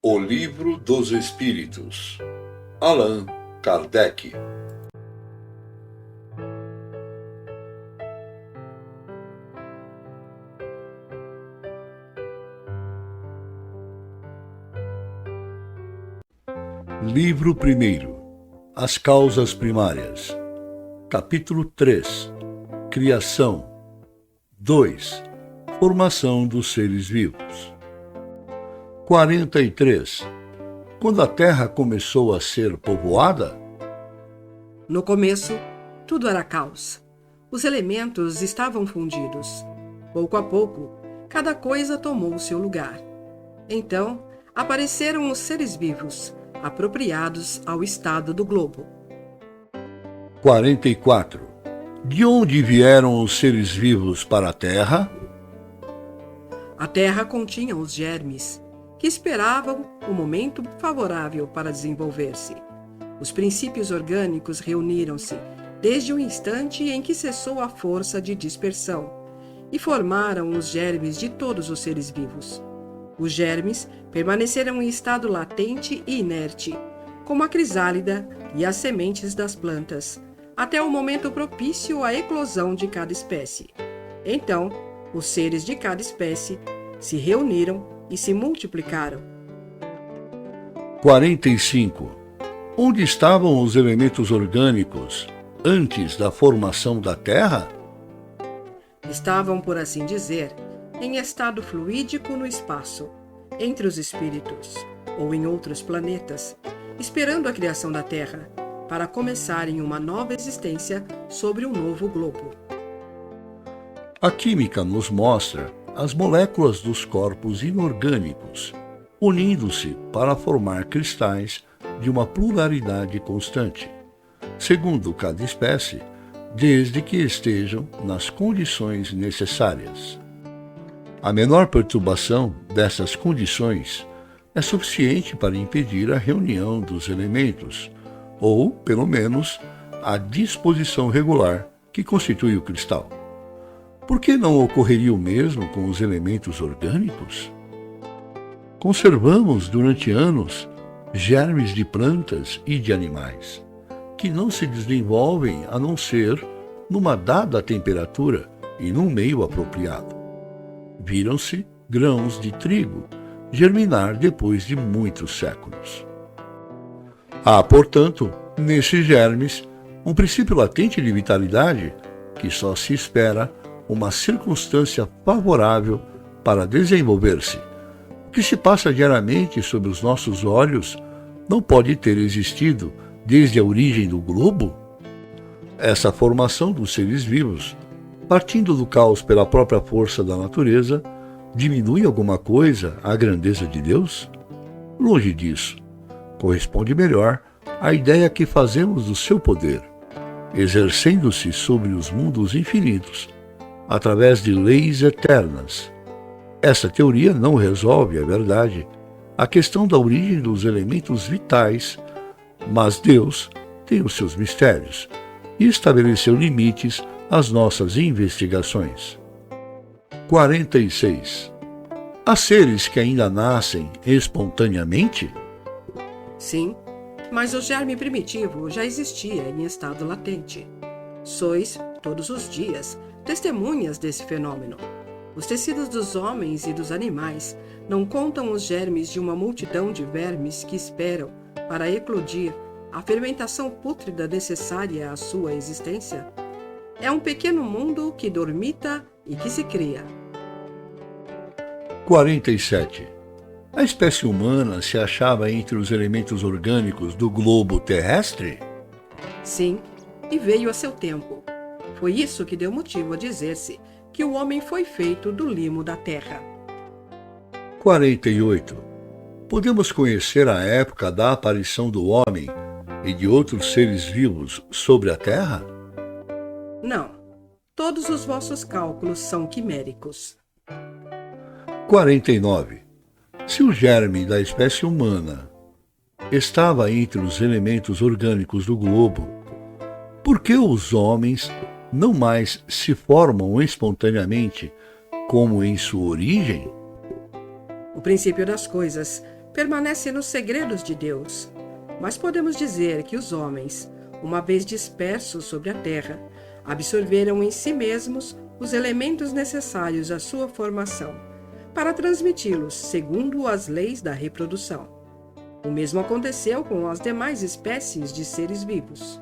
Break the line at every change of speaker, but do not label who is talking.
O Livro dos Espíritos, Allan Kardec. Livro 1. As Causas Primárias. Capítulo 3. Criação. 2. Formação dos seres vivos. 43. Quando a Terra começou a ser povoada?
No começo, tudo era caos. Os elementos estavam fundidos. Pouco a pouco, cada coisa tomou seu lugar. Então, apareceram os seres vivos, apropriados ao estado do globo.
44. De onde vieram os seres vivos para a Terra?
A Terra continha os germes, que esperavam o momento favorável para desenvolver-se. Os princípios orgânicos reuniram-se desde o instante em que cessou a força de dispersão e formaram os germes de todos os seres vivos. Os germes permaneceram em estado latente e inerte, como a crisálida e as sementes das plantas, até o momento propício à eclosão de cada espécie. Então, os seres de cada espécie se reuniram e se multiplicaram.
45. Onde estavam os elementos orgânicos antes da formação da Terra?
Estavam, por assim dizer, em estado fluídico no espaço, entre os espíritos, ou em outros planetas, esperando a criação da Terra, para começarem uma nova existência sobre um novo globo.
A química nos mostra as moléculas dos corpos inorgânicos, unindo-se para formar cristais de uma pluralidade constante, segundo cada espécie, desde que estejam nas condições necessárias. A menor perturbação dessas condições é suficiente para impedir a reunião dos elementos, ou, pelo menos, a disposição regular que constitui o cristal. Por que não ocorreria o mesmo com os elementos orgânicos? Conservamos durante anos germes de plantas e de animais, que não se desenvolvem a não ser numa dada temperatura e num meio apropriado. Viram-se grãos de trigo germinar depois de muitos séculos. Há, portanto, nesses germes, um princípio latente de vitalidade que só se espera uma circunstância favorável para desenvolver-se. O que se passa diariamente sob os nossos olhos não pode ter existido desde a origem do globo? Essa formação dos seres vivos, partindo do caos pela própria força da natureza, diminui alguma coisa a grandeza de Deus? Longe disso. Corresponde melhor à ideia que fazemos do seu poder, exercendo-se sobre os mundos infinitos, através de leis eternas. Essa teoria não resolve, é verdade, a questão da origem dos elementos vitais, mas Deus tem os seus mistérios e estabeleceu limites às nossas investigações. 46. Há seres que ainda nascem espontaneamente?
Sim, mas o germe primitivo já existia em estado latente. Sois, todos os dias, testemunhas desse fenômeno. Os tecidos dos homens e dos animais não contam os germes de uma multidão de vermes que esperam, para eclodir, a fermentação pútrida necessária à sua existência? É um pequeno mundo que dormita e que se cria.
47. A espécie humana se achava entre os elementos orgânicos do globo terrestre?
Sim, e veio a seu tempo. Foi isso que deu motivo a dizer-se que o homem foi feito do limo da terra.
48. Podemos conhecer a época da aparição do homem e de outros seres vivos sobre a Terra?
Não, todos os vossos cálculos são quiméricos.
49. Se o germe da espécie humana estava entre os elementos orgânicos do globo, por que os homens não mais se formam espontaneamente como em sua origem?
O princípio das coisas permanece nos segredos de Deus, mas podemos dizer que os homens, uma vez dispersos sobre a terra, absorveram em si mesmos os elementos necessários à sua formação, para transmiti-los segundo as leis da reprodução. O mesmo aconteceu com as demais espécies de seres vivos.